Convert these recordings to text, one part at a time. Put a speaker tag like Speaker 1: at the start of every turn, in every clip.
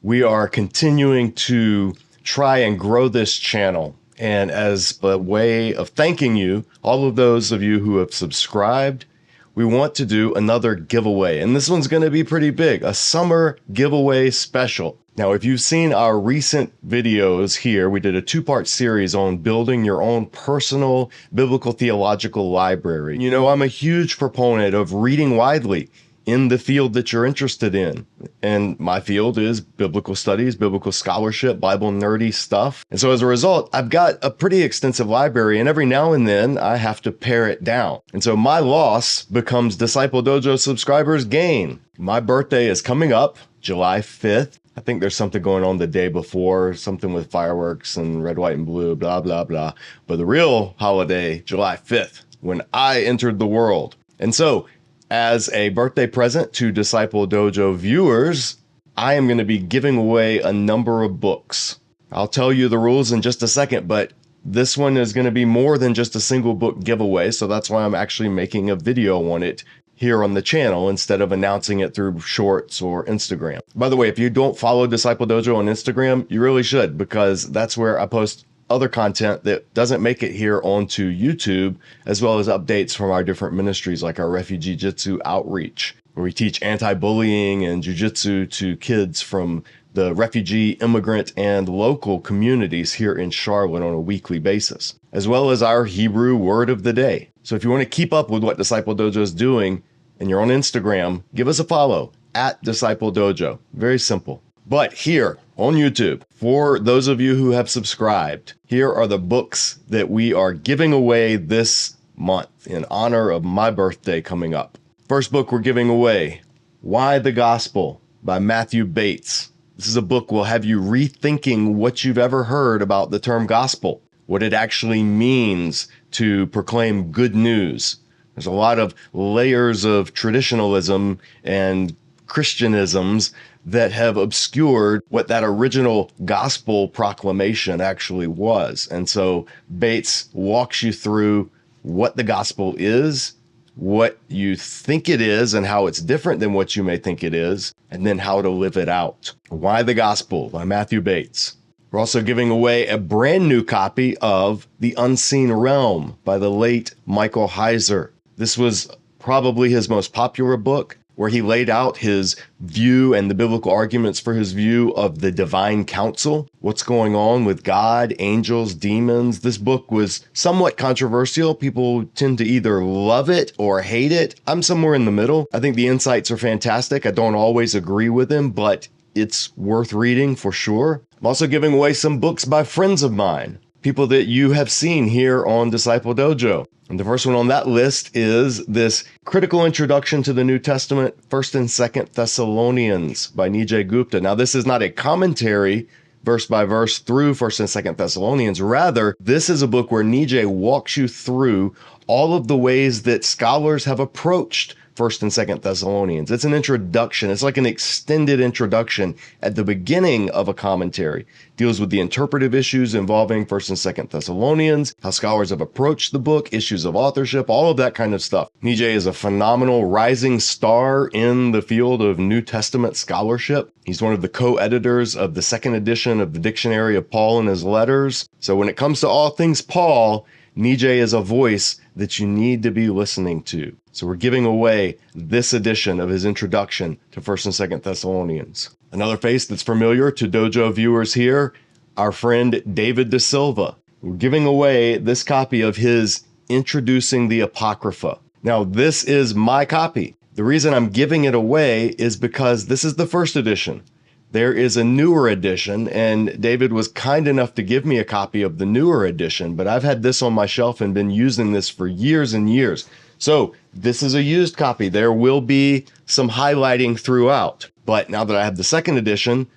Speaker 1: We are continuing to try and grow this channel. And as a way of thanking you, all of those of you who have subscribed, we want to do another giveaway. And this one's going to be pretty big, a summer giveaway special. Now, if you've seen our recent videos here, we did a two-part series on building your own personal biblical theological library. You know, I'm a huge proponent of reading widely in the field that you're interested in. And my field is biblical studies, biblical scholarship, Bible nerdy stuff. And so as a result, I've got a pretty extensive library, and every now and then I have to pare it down. And so my loss becomes Disciple Dojo subscribers' gain. My birthday is coming up July 5th. I think there's something going on the day before, something with fireworks and red, white, and blue, blah, blah, blah. But the real holiday, July 5th, when I entered the world. And so, as a birthday present to Disciple Dojo viewers, I am going to be giving away a number of books. I'll tell you the rules in just a second, but this one is going to be more than just a single book giveaway, so that's why I'm actually making a video on it here on the channel instead of announcing it through shorts or Instagram. By the way, if you don't follow Disciple Dojo on Instagram, you really should, because that's where I post other content that doesn't make it here onto YouTube, as well as updates from our different ministries like our Refugee Jitsu outreach, where we teach anti-bullying and jujitsu to kids from the refugee, immigrant, and local communities here in Charlotte on a weekly basis, as well as our Hebrew word of the day. So if you want to keep up with what Disciple Dojo is doing and you're on Instagram, give us a follow at Disciple Dojo. Very simple. But here on YouTube, for those of you who have subscribed, here are the books that we are giving away this month in honor of my birthday coming up. First book we're giving away, Why the Gospel by Matthew Bates. This is a book will have you rethinking what you've ever heard about the term gospel, what it actually means to proclaim good news. There's a lot of layers of traditionalism and Christianisms that have obscured what that original gospel proclamation actually was. And so Bates walks you through what the gospel is, what you think it is, and how it's different than what you may think it is, and then how to live it out. Why the Gospel by Matthew Bates. We're also giving away a brand new copy of The Unseen Realm by the late Michael Heiser. This was probably his most popular book, where he laid out his view and the biblical arguments for his view of the divine council, what's going on with God, angels, demons. This book was somewhat controversial. People tend to either love it or hate it. I'm somewhere in the middle. I think the insights are fantastic. I don't always agree with him, but it's worth reading for sure. I'm also giving away some books by friends of mine, people that you have seen here on Disciple Dojo. And the first one on that list is this critical introduction to the New Testament, 1st and 2nd Thessalonians by Nijay Gupta. Now, this is not a commentary verse by verse through 1st and 2nd Thessalonians. Rather, this is a book where Nijay walks you through all of the ways that scholars have approached 1st and 2nd Thessalonians. It's an introduction. It's like an extended introduction at the beginning of a commentary. Deals with the interpretive issues involving 1st and 2nd Thessalonians, how scholars have approached the book, issues of authorship, all of that kind of stuff. Nijay is a phenomenal rising star in the field of New Testament scholarship. He's one of the co-editors of the 2nd edition of the Dictionary of Paul and His Letters. So when it comes to all things Paul, Nijay is a voice that you need to be listening to. So we're giving away this edition of his introduction to 1st and 2nd Thessalonians. Another face that's familiar to Dojo viewers here, our friend David DeSilva. We're giving away this copy of his Introducing the Apocrypha. Now, this is my copy. The reason I'm giving it away is because this is the first edition. There is a newer edition, and David was kind enough to give me a copy of the newer edition, but I've had this on my shelf and been using this for years and years. So this is a used copy. There will be some highlighting throughout, but now that I have the 2nd edition,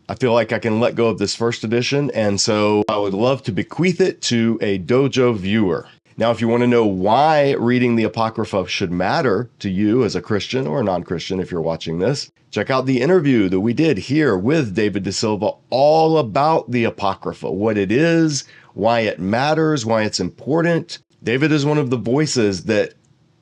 Speaker 1: I feel like I can let go of this 1st edition, and so I would love to bequeath it to a Dojo viewer. Now, if you want to know why reading the Apocrypha should matter to you as a Christian or a non-Christian if you're watching this, check out the interview that we did here with David DeSilva all about the Apocrypha, what it is, why it matters, why it's important. David is one of the voices that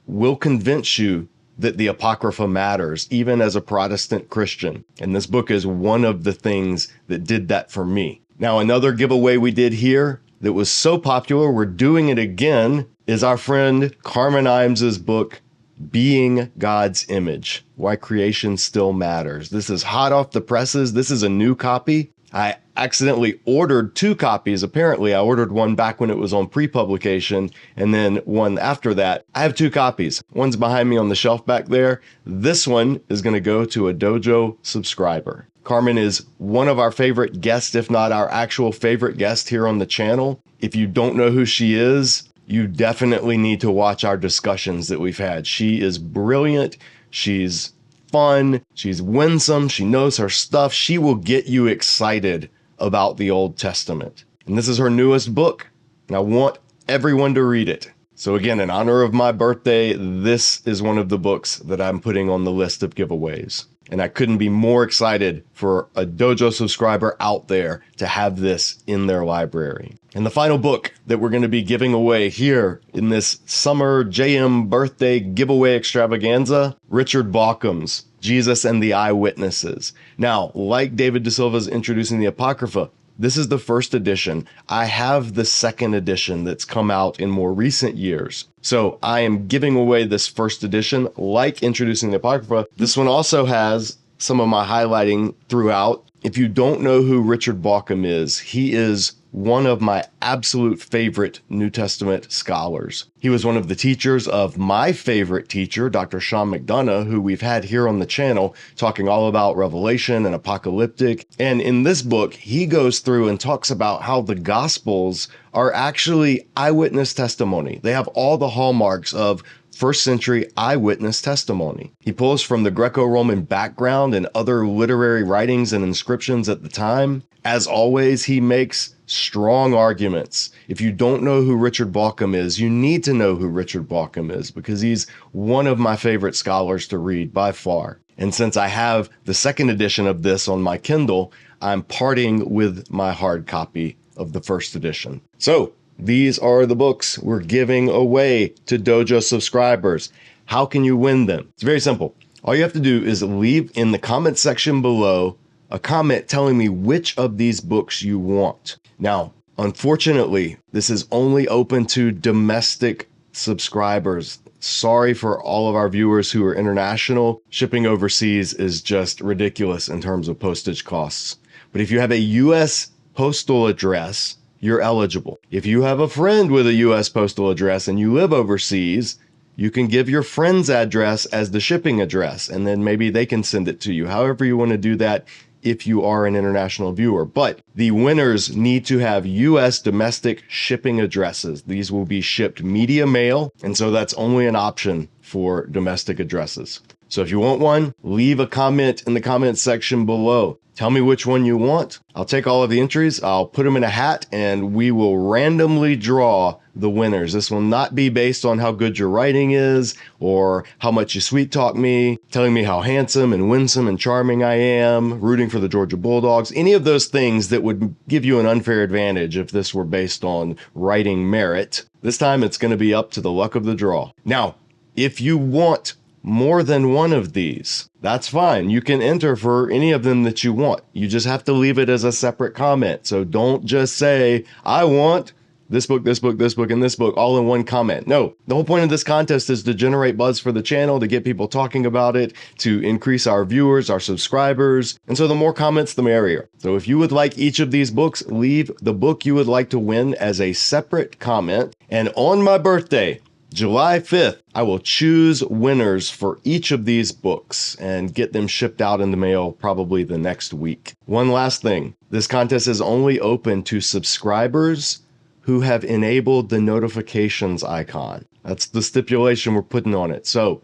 Speaker 1: will convince you that the Apocrypha matters, even as a Protestant Christian. And this book is one of the things that did that for me. Now, another giveaway we did here that was so popular, we're doing it again, is our friend Carmen Imes's book, Being God's Image, Why Creation Still Matters. This is hot off the presses. This is a new copy. I accidentally ordered 2 copies. Apparently, I ordered one back when it was on pre-publication, and then one after that. I have 2 copies. One's behind me on the shelf back there. This one is going to go to a Dojo subscriber. Carmen is one of our favorite guests, if not our actual favorite guest here on the channel. If you don't know who she is, you definitely need to watch our discussions that we've had. She is brilliant. She's fun. She's winsome. She knows her stuff. She will get you excited about the Old Testament. And this is her newest book, and I want everyone to read it. So again, in honor of my birthday, this is one of the books that I'm putting on the list of giveaways. And I couldn't be more excited for a Dojo subscriber out there to have this in their library. And the final book that we're going to be giving away here in this summer JM birthday giveaway extravaganza, Richard Bauckham's Jesus and the Eyewitnesses. Now, like David DeSilva's Introducing the Apocrypha, this is the first edition. I have the second edition that's come out in more recent years. So I am giving away this first edition, like Introducing the Apocrypha. This one also has some of my highlighting throughout. If you don't know who Richard Bauckham is, he is one of my absolute favorite New Testament scholars. He was one of the teachers of my favorite teacher, Dr. Sean McDonough, who we've had here on the channel talking all about Revelation and apocalyptic. And in this book, he goes through and talks about how the Gospels are actually eyewitness testimony. They have all the hallmarks of first century eyewitness testimony. He pulls from the Greco-Roman background and other literary writings and inscriptions at the time. As always, he makes strong arguments. If you don't know who Richard Bauckham is, you need to know who Richard Bauckham is, because he's one of my favorite scholars to read by far. And since I have the second edition of this on my Kindle, I'm parting with my hard copy of the first edition. So these are the books we're giving away to Dojo subscribers. How can you win them? It's very simple. All you have to do is leave in the comment section below a comment telling me which of these books you want. Now, unfortunately, this is only open to domestic subscribers. Sorry for all of our viewers who are international. Shipping overseas is just ridiculous in terms of postage costs. But if you have a U.S. postal address, you're eligible. If you have a friend with a U.S. postal address and you live overseas, you can give your friend's address as the shipping address, and then maybe they can send it to you. However you want to do that if you are an international viewer. But the winners need to have U.S. domestic shipping addresses. These will be shipped media mail, and so that's only an option for domestic addresses. So if you want one, leave a comment in the comment section below. Tell me which one you want. I'll take all of the entries, I'll put them in a hat, and we will randomly draw the winners. This will not be based on how good your writing is or how much you sweet talk me, telling me how handsome and winsome and charming I am, rooting for the Georgia Bulldogs, any of those things that would give you an unfair advantage if this were based on writing merit. This time it's going to be up to the luck of the draw. Now, if you want more than one of these, that's fine. You can enter for any of them that you want. You just have to leave it as a separate comment. So don't just say, I want this book, this book, this book, and this book all in one comment. No, the whole point of this contest is to generate buzz for the channel, to get people talking about it, to increase our viewers, our subscribers. And so the more comments, the merrier. So if you would like each of these books, leave the book you would like to win as a separate comment. And on my birthday, July 5th, I will choose winners for each of these books and get them shipped out in the mail probably the next week. One last thing, this contest is only open to subscribers who have enabled the notifications icon. That's the stipulation we're putting on it. So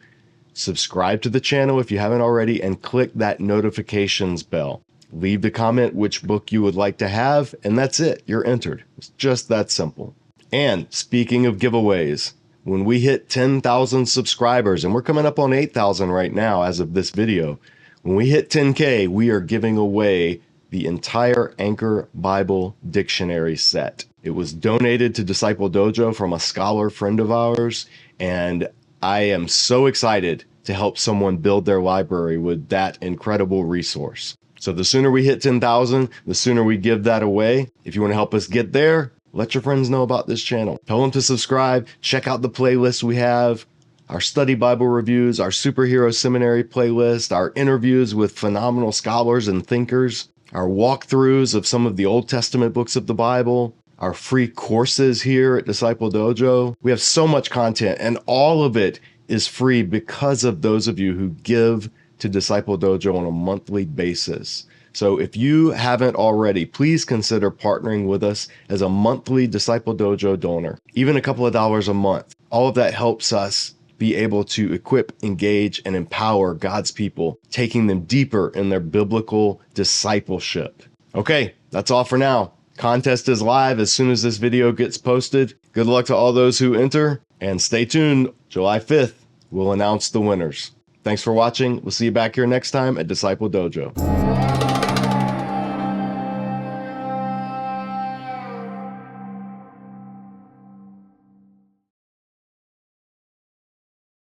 Speaker 1: subscribe to the channel if you haven't already and click that notifications bell. Leave the comment which book you would like to have, and that's it. You're entered. It's just that simple. And speaking of giveaways, when we hit 10,000 subscribers, and we're coming up on 8,000 right now as of this video, when we hit 10K, we are giving away the entire Anchor Bible Dictionary set. It was donated to Disciple Dojo from a scholar friend of ours, and I am so excited to help someone build their library with that incredible resource. So the sooner we hit 10,000, the sooner we give that away. If you want to help us get there, let your friends know about this channel. Tell them to subscribe. Check out the playlists we have, our study Bible reviews, our superhero seminary playlist, our interviews with phenomenal scholars and thinkers, our walkthroughs of some of the Old Testament books of the Bible, our free courses here at Disciple Dojo. We have so much content, and all of it is free because of those of you who give to Disciple Dojo on a monthly basis. So if you haven't already, please consider partnering with us as a monthly Disciple Dojo donor, even a couple of dollars a month. All of that helps us be able to equip, engage, and empower God's people, taking them deeper in their biblical discipleship. Okay, that's all for now. Contest is live as soon as this video gets posted. Good luck to all those who enter, and stay tuned. July 5th, we'll announce the winners. Thanks for watching. We'll see you back here next time at Disciple Dojo.